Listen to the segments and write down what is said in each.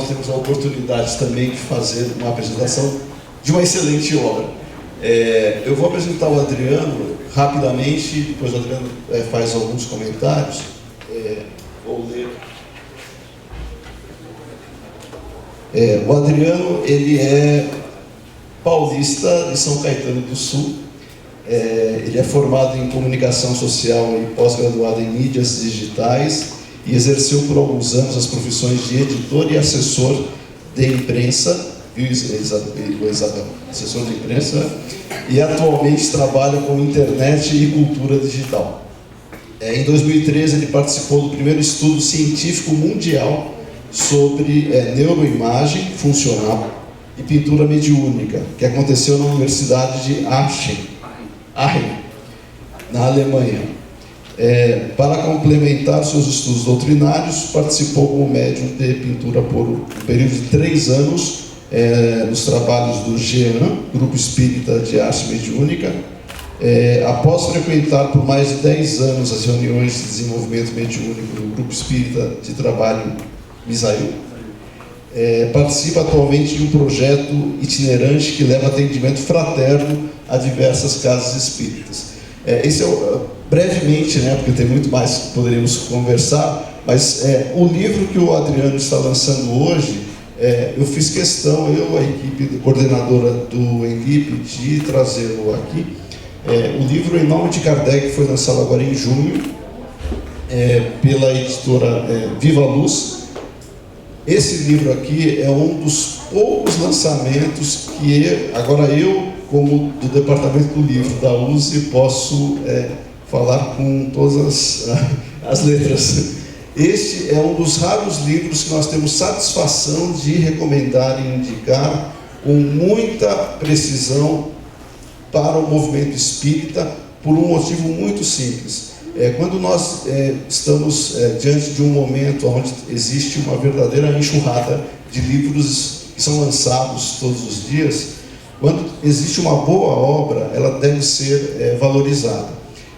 temos a oportunidade também de fazer uma apresentação de uma excelente obra. Eu vou apresentar o Adriano rapidamente, depois o Adriano faz alguns comentários. Vou ler. O Adriano, ele é paulista de São Caetano do Sul. Ele é formado em comunicação social e pós-graduado em mídias digitais e exerceu por alguns anos as profissões de editor e assessor de imprensa, viu, Isabel? Assessor de imprensa, e atualmente trabalha com internet e cultura digital. Em 2013 ele participou do primeiro estudo científico mundial sobre neuroimagem funcional e pintura mediúnica, que aconteceu na Universidade de Aachen, na Alemanha. Para complementar seus estudos doutrinários, participou como médium de pintura por um período de 3 anos nos trabalhos do GEAN, Grupo Espírita de Arte Mediúnica. Após frequentar por mais de 10 anos as reuniões de desenvolvimento mediúnico do Grupo Espírita de Trabalho Misael, participa atualmente de um projeto itinerante que leva atendimento fraterno a diversas casas espíritas. Esse brevemente, porque tem muito mais que poderíamos conversar, mas o livro que o Adriano está lançando hoje, eu fiz questão, a equipe coordenadora do ENGIP, de trazê-lo aqui. O livro Em Nome de Kardec foi lançado agora em junho, pela editora Viva Luz. Esse livro aqui é um dos poucos lançamentos que agora eu, como do departamento do livro da USE, posso falar com todas as letras. Este é um dos raros livros que nós temos satisfação de recomendar e indicar com muita precisão para o movimento espírita, por um motivo muito simples. Quando nós estamos diante de um momento onde existe uma verdadeira enxurrada de livros que são lançados todos os dias, quando existe uma boa obra, ela deve ser valorizada.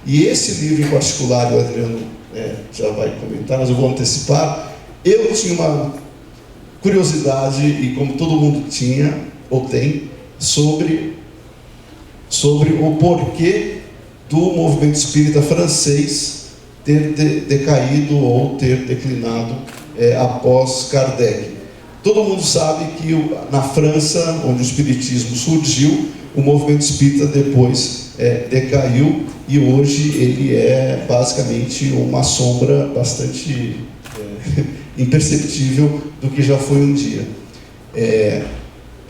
E esse livro em particular, o Adriano já vai comentar, mas eu vou antecipar. Eu tinha uma curiosidade, e como todo mundo tinha, ou tem, sobre o porquê do movimento espírita francês ter decaído ou ter declinado após Kardec. Todo mundo sabe que na França, onde o espiritismo surgiu, o movimento espírita depois decaiu, e hoje ele é basicamente uma sombra bastante imperceptível do que já foi um dia.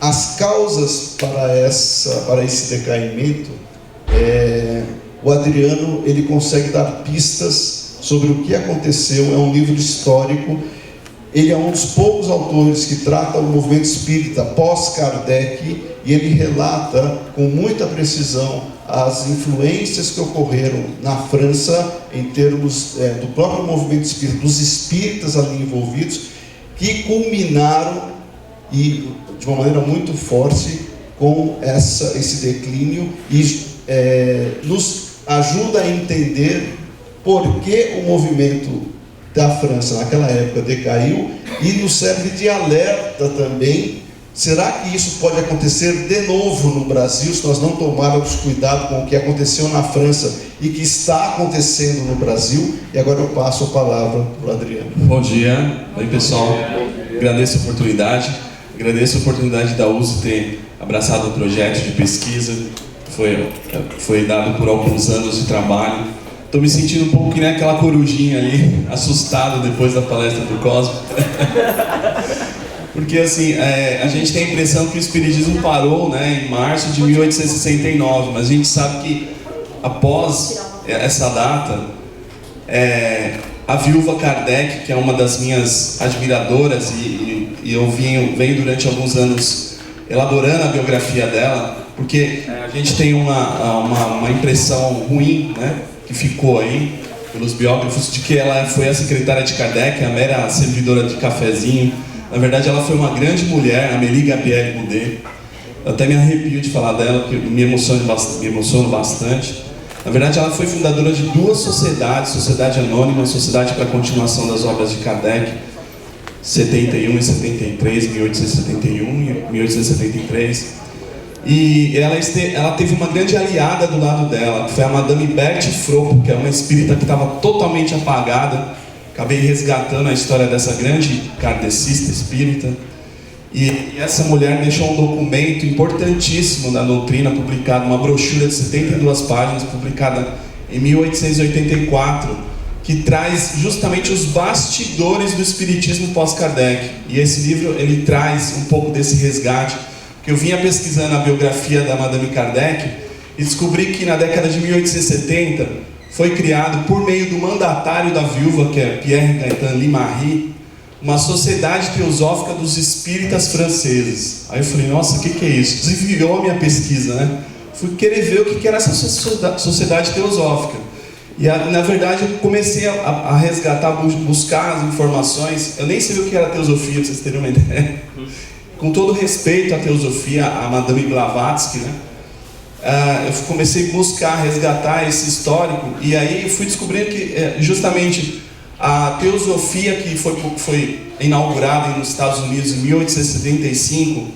As causas para esse decaimento, o Adriano ele consegue dar pistas sobre o que aconteceu. É um livro histórico. Ele é um dos poucos autores que trata o movimento espírita pós-Kardec, e ele relata com muita precisão as influências que ocorreram na França em termos do próprio movimento espírita, dos espíritas ali envolvidos, que culminaram e de uma maneira muito forte com esse declínio, e nos ajuda a entender por que o movimento da França naquela época decaiu, e nos serve de alerta também. Será que isso pode acontecer de novo no Brasil, se nós não tomarmos cuidado com o que aconteceu na França e que está acontecendo no Brasil? E agora eu passo a palavra para o Adriano. Bom dia. Oi, pessoal. Agradeço a oportunidade. Agradeço a oportunidade da USE ter abraçado o projeto de pesquisa. Foi dado por alguns anos de trabalho. Estou me sentindo um pouco que nem aquela corujinha ali, assustado depois da palestra do Cosmo. Porque assim, a gente tem a impressão que o espiritismo parou, em março de 1869, mas a gente sabe que após essa data, a viúva Kardec, que é uma das minhas admiradoras, e eu venho durante alguns anos elaborando a biografia dela, porque a gente tem uma impressão ruim, que ficou aí pelos biógrafos, de que ela foi a secretária de Kardec, a mera servidora de cafezinho. Na verdade, ela foi uma grande mulher, Amélie Gabrielle Boudet. Eu até me arrepio de falar dela, porque me emociono bastante. Na verdade, ela foi fundadora de 2 sociedades, Sociedade Anônima e Sociedade para a Continuação das Obras de Kardec. 1871 e 73, 1871 e 1873. E ela teve uma grande aliada do lado dela, que foi a Madame Berthe Fropo, que é uma espírita que estava totalmente apagada. Acabei resgatando a história dessa grande kardecista espírita. E essa mulher deixou um documento importantíssimo da doutrina, publicado, uma brochura de 72 páginas, publicada em 1884, que traz justamente os bastidores do espiritismo pós-Kardec. E esse livro, ele traz um pouco desse resgate, que eu vinha pesquisando a biografia da Madame Kardec e descobri que na década de 1870 foi criado, por meio do mandatário da viúva, que é Pierre Gaëtan Limarie, uma sociedade teosófica dos espíritas franceses. Aí eu falei, nossa, o que é isso? Desviou a minha pesquisa, né? Fui querer ver o que era essa sociedade teosófica. E na verdade eu comecei a resgatar, buscar as informações. Eu nem sabia o que era teosofia, para vocês terem uma ideia. Com todo respeito à teosofia, a Madame Blavatsky, né? Eu comecei a buscar, resgatar esse histórico, e aí fui descobrindo que justamente a teosofia que foi inaugurada nos Estados Unidos em 1875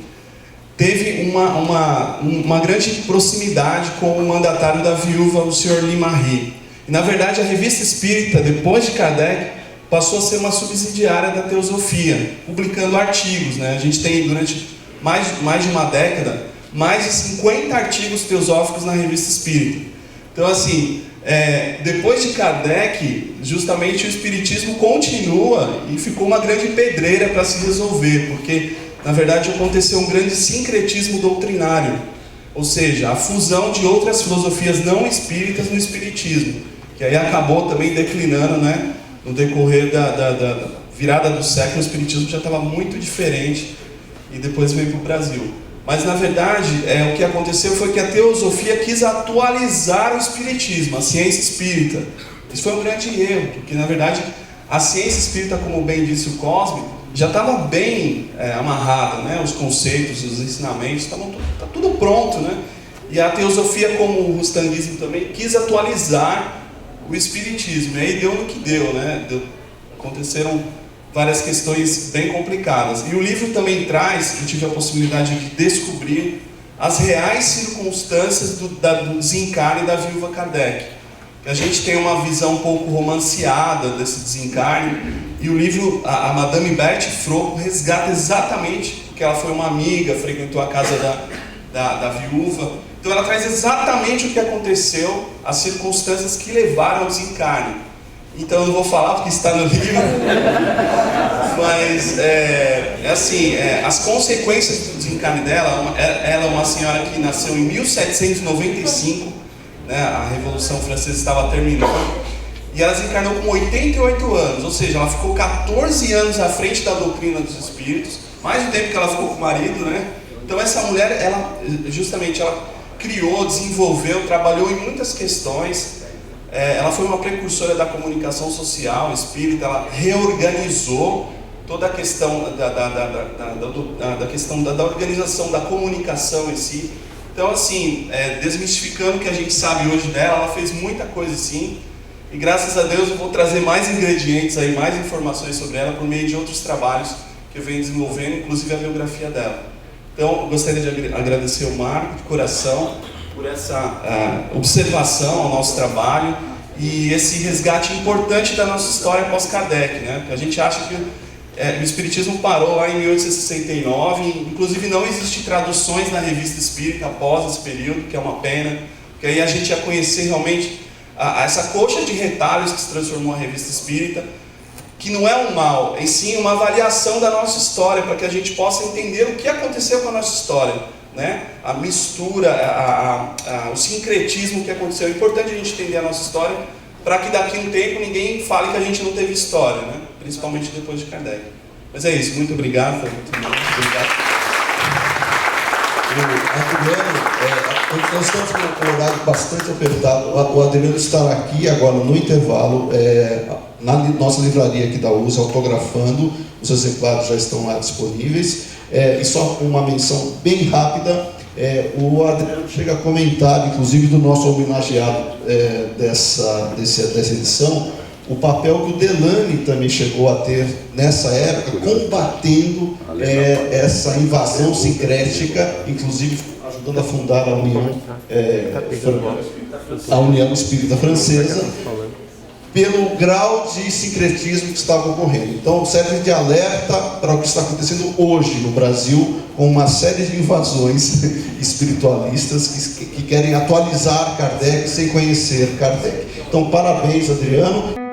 teve uma grande proximidade com o mandatário da viúva, o Sr. Limarie. E na verdade a revista espírita, depois de Kardec, passou a ser uma subsidiária da teosofia, publicando artigos, né? A gente tem durante mais de uma década mais de 50 artigos teosóficos na revista espírita. Então assim, depois de Kardec, justamente o espiritismo continua e ficou uma grande pedreira para se resolver, porque na verdade aconteceu um grande sincretismo doutrinário, ou seja, a fusão de outras filosofias não espíritas no espiritismo, que aí acabou também declinando, né? No decorrer da virada do século, o espiritismo já estava muito diferente e depois veio para o Brasil. Mas na verdade, o que aconteceu foi que a teosofia quis atualizar o espiritismo, a ciência espírita. Isso foi um grande erro, porque na verdade a ciência espírita, como bem disse o Cosme, já estava bem amarrada, né? Os conceitos, os ensinamentos, tá tudo pronto, né? E a teosofia, como o rustanguismo também, quis atualizar o espiritismo, e aí deu no que deu, né? Aconteceram várias questões bem complicadas. E o livro também traz, eu tive a possibilidade de descobrir as reais circunstâncias do desencarne da viúva Kardec. A gente tem uma visão um pouco romanceada desse desencarne, e o livro, a Madame Berthe Fropo, resgata exatamente, porque ela foi uma amiga, frequentou a casa da viúva. Então ela traz exatamente o que aconteceu, as circunstâncias que levaram ao desencarne. Então eu não vou falar porque está no livro, mas as consequências do desencarne dela. Ela é uma senhora que nasceu em 1795, né, a Revolução Francesa estava terminando, e ela desencarnou com 88 anos, ou seja, ela ficou 14 anos à frente da doutrina dos espíritos, mais do tempo que ela ficou com o marido, né? Então essa mulher, ela criou, desenvolveu, trabalhou em muitas questões. Ela foi uma precursora da comunicação social espírita. Ela reorganizou toda a questão da organização da comunicação em si. Então assim, desmistificando o que a gente sabe hoje dela, ela fez muita coisa assim, e graças a Deus eu vou trazer mais ingredientes aí, mais informações sobre ela por meio de outros trabalhos que eu venho desenvolvendo, inclusive a biografia dela. Então, eu gostaria de agradecer o Marco de coração por essa observação ao nosso trabalho e esse resgate importante da nossa história pós-Kardec, né? A gente acha que o Espiritismo parou lá em 1869, inclusive não existem traduções na Revista Espírita após esse período, que é uma pena, porque aí a gente ia conhecer realmente essa coxa de retalhos que se transformou a Revista Espírita, que não é um mal, em sim uma avaliação da nossa história, para que a gente possa entender o que aconteceu com a nossa história, né? A mistura, o sincretismo que aconteceu. É importante a gente entender a nossa história, para que daqui a um tempo ninguém fale que a gente não teve história, né? Principalmente depois de Kardec. Mas é isso, muito obrigado, foi muito obrigado. Nós estamos com um horário bastante apertado. O Adriano estará aqui agora no intervalo, na nossa livraria aqui da USA, autografando. Os exemplares já estão lá disponíveis. E só uma menção bem rápida, o Adriano chega a comentar, inclusive do nosso homenageado dessa edição, o papel que o Delany também chegou a ter nessa época, combatendo essa invasão sincrética, inclusive ajudando a fundar a União Espírita Francesa, pelo grau de sincretismo que estava ocorrendo. Então, serve de alerta para o que está acontecendo hoje no Brasil, com uma série de invasões espiritualistas que querem atualizar Kardec sem conhecer Kardec. Então, parabéns, Adriano.